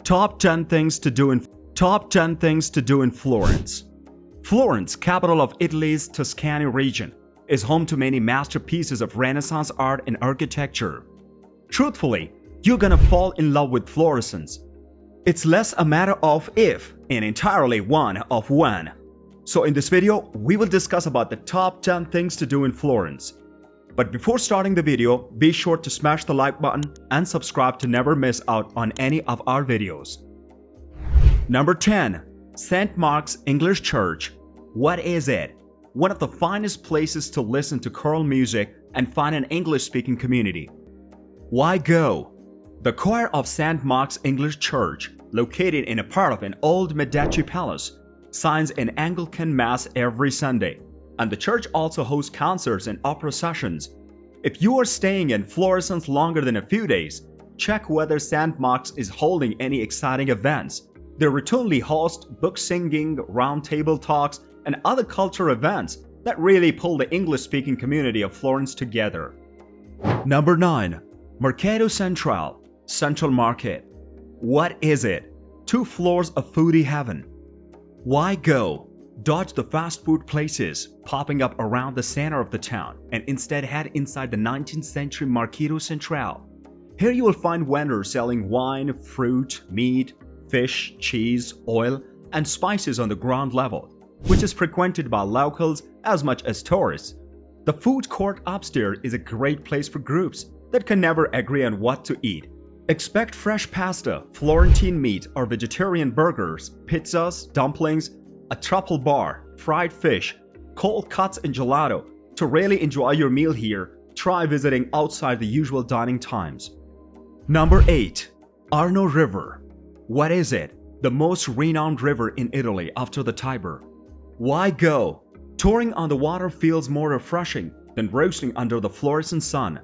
Top 10 things to do in Top 10 things to do in Florence. Florence, capital of Italy's Tuscany region, is home to many masterpieces of Renaissance art and architecture. Truthfully, you're gonna fall in love with Florence. It's less a matter of if and entirely one of when. So in this video, we will discuss about the top 10 things to do in Florence. But before starting the video, be sure to smash the like button and subscribe to never miss out on any of our videos. Number 10. St. Mark's English Church. What is it? One of the finest places to listen to choral music and find an English-speaking community. Why go? The choir of St. Mark's English Church, located in a part of an old Medici palace, signs an Anglican Mass every Sunday, and the church also hosts concerts and opera sessions. If you are staying in Florence longer than a few days, check whether St. Mark's is holding any exciting events. They routinely host book singing, roundtable talks, and other cultural events that really pull the English-speaking community of Florence together. Number 9. Mercato Centrale, Central Market. What is it? 2 floors of foodie heaven. Why go? Dodge the fast food places popping up around the center of the town and instead head inside the 19th century Mercato Centrale. Here you will find vendors selling wine, fruit, meat, fish, cheese, oil, and spices on the ground level, which is frequented by locals as much as tourists. The food court upstairs is a great place for groups that can never agree on what to eat. Expect fresh pasta, Florentine meat or vegetarian burgers, pizzas, dumplings, a truffle bar, fried fish, cold cuts and gelato. To really enjoy your meal here, try visiting outside the usual dining times. Number 8. Arno River. What is it? The most renowned river in Italy after the Tiber. Why go? Touring on the water feels more refreshing than roasting under the Florence sun.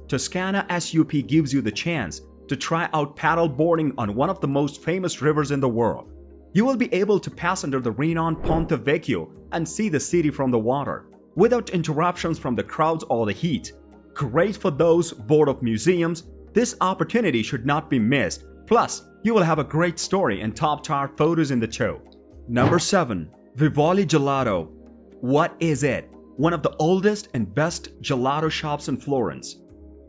Toscana SUP gives you the chance to try out paddle boarding on one of the most famous rivers in the world. You will be able to pass under the renowned Ponte Vecchio and see the city from the water, without interruptions from the crowds or the heat. Great for those bored of museums, this opportunity should not be missed. Plus, you will have a great story and top-tier photos in the tow. Number 7. Vivoli Gelato. What is it? One of the oldest and best gelato shops in Florence.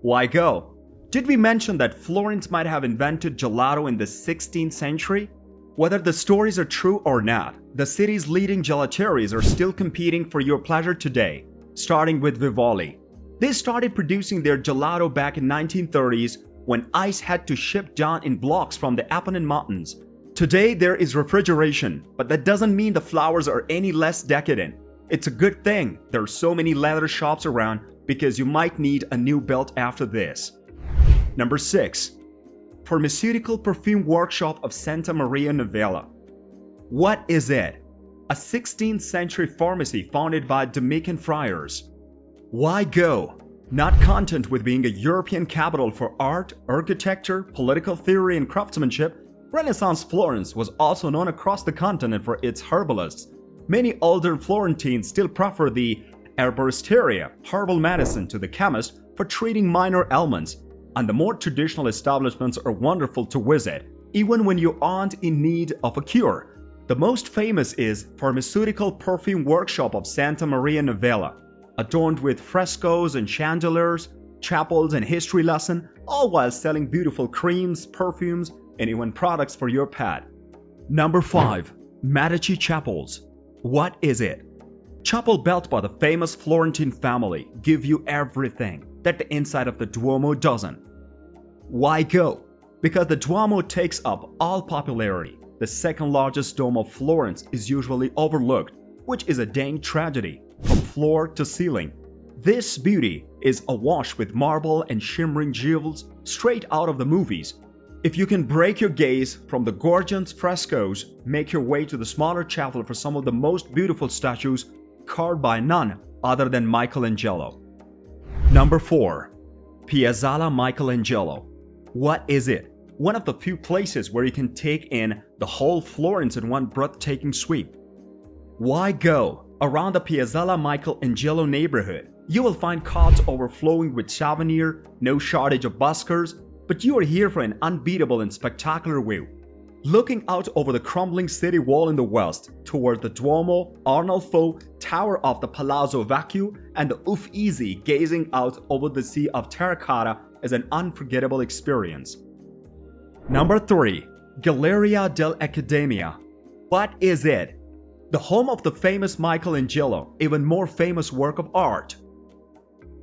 Why go? Did we mention that Florence might have invented gelato in the 16th century? Whether the stories are true or not, the city's leading gelateries are still competing for your pleasure today, starting with Vivoli. They started producing their gelato back in 1930s when ice had to ship down in blocks from the Apennine Mountains. Today there is refrigeration, but that doesn't mean the flowers are any less decadent. It's a good thing there are so many leather shops around because you might need a new belt after this. Number 6. Farmaceutica Perfume Workshop of Santa Maria Novella. What is it? A 16th century pharmacy founded by Dominican friars. Why go? Not content with being a European capital for art, architecture, political theory, and craftsmanship, Renaissance Florence was also known across the continent for its herbalists. Many older Florentines still prefer the herboristeria, herbal medicine, to the chemist for treating minor ailments, and the more traditional establishments are wonderful to visit, even when you aren't in need of a cure. The most famous is Farmaceutica Perfume Workshop of Santa Maria Novella, adorned with frescoes and chandeliers, chapels and history lesson, all while selling beautiful creams, perfumes, and even products for your pet. Number 5. Medici Chapels. What is it? Chapel built by the famous Florentine family give you everything that the inside of the Duomo doesn't. Why go? Because the Duomo takes up all popularity. The second largest dome of Florence is usually overlooked, which is a dang tragedy, from floor to ceiling. This beauty is awash with marble and shimmering jewels straight out of the movies. If you can break your gaze from the gorgeous frescoes, make your way to the smaller chapel for some of the most beautiful statues carved by none other than Michelangelo. Number 4. Piazzale Michelangelo. What is it? One of the few places where you can take in the whole Florence in one breathtaking sweep. Why go? Around the Piazzale Michelangelo neighborhood, you will find carts overflowing with souvenirs, no shortage of buskers, but you are here for an unbeatable and spectacular view. Looking out over the crumbling city wall in the west, toward the Duomo, Arnolfo, Tower of the Palazzo Vecchio, and the Uffizi gazing out over the sea of terracotta is an unforgettable experience. Number 3. Galleria dell'Accademia. What is it? The home of the famous Michelangelo, even more famous work of art.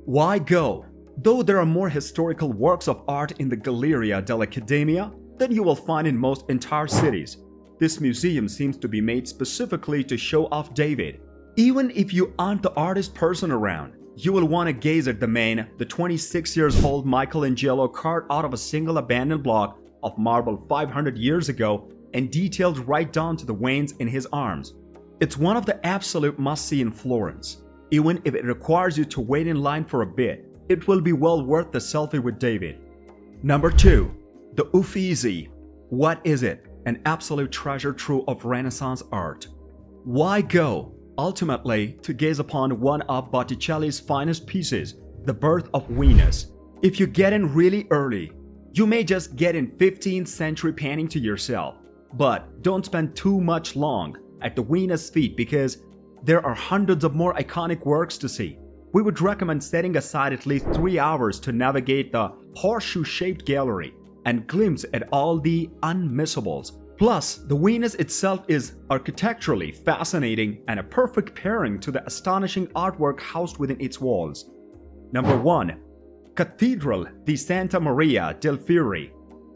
Why go? Though there are more historical works of art in the Galleria dell'Accademia than you will find in most entire cities, this museum seems to be made specifically to show off David. Even if you aren't the artist person around, you will want to gaze at the 26-year-old Michelangelo carved out of a single abandoned block of marble 500 years ago and detailed right down to the veins in his arms. It's one of the absolute must-see in Florence. Even if it requires you to wait in line for a bit, it will be well worth the selfie with David. Number 2. The Uffizi. What is it? An absolute treasure trove of Renaissance art. Why go? Ultimately, to gaze upon one of Botticelli's finest pieces, The Birth of Venus. If you get in really early, you may just get in 15th century painting to yourself. But don't spend too much long at the Venus feet because there are hundreds of more iconic works to see. We would recommend setting aside at least 3 hours to navigate the horseshoe-shaped gallery and glimpse at all the unmissables. Plus, the Venus itself is architecturally fascinating and a perfect pairing to the astonishing artwork housed within its walls. Number 1. Cattedrale di Santa Maria del Fiore.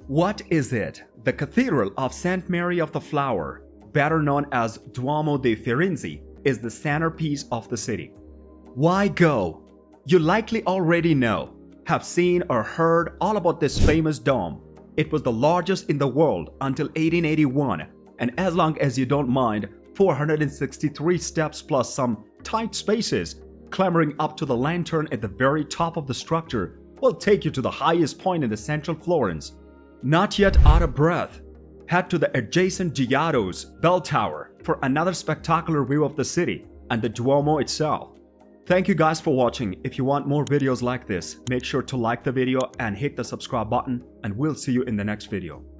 What is it? The Cathedral of St. Mary of the Flower, better known as Duomo di Firenze, is the centerpiece of the city. Why go? You likely already know, have seen or heard all about this famous dome. It was the largest in the world until 1881, and as long as you don't mind 463 steps plus some tight spaces, clambering up to the lantern at the very top of the structure will take you to the highest point in the central Florence. Not yet out of breath? Head to the adjacent Giotto's bell tower for another spectacular view of the city and the Duomo itself. Thank you guys for watching. If you want more videos like this, make sure to like the video and hit the subscribe button, and we'll see you in the next video.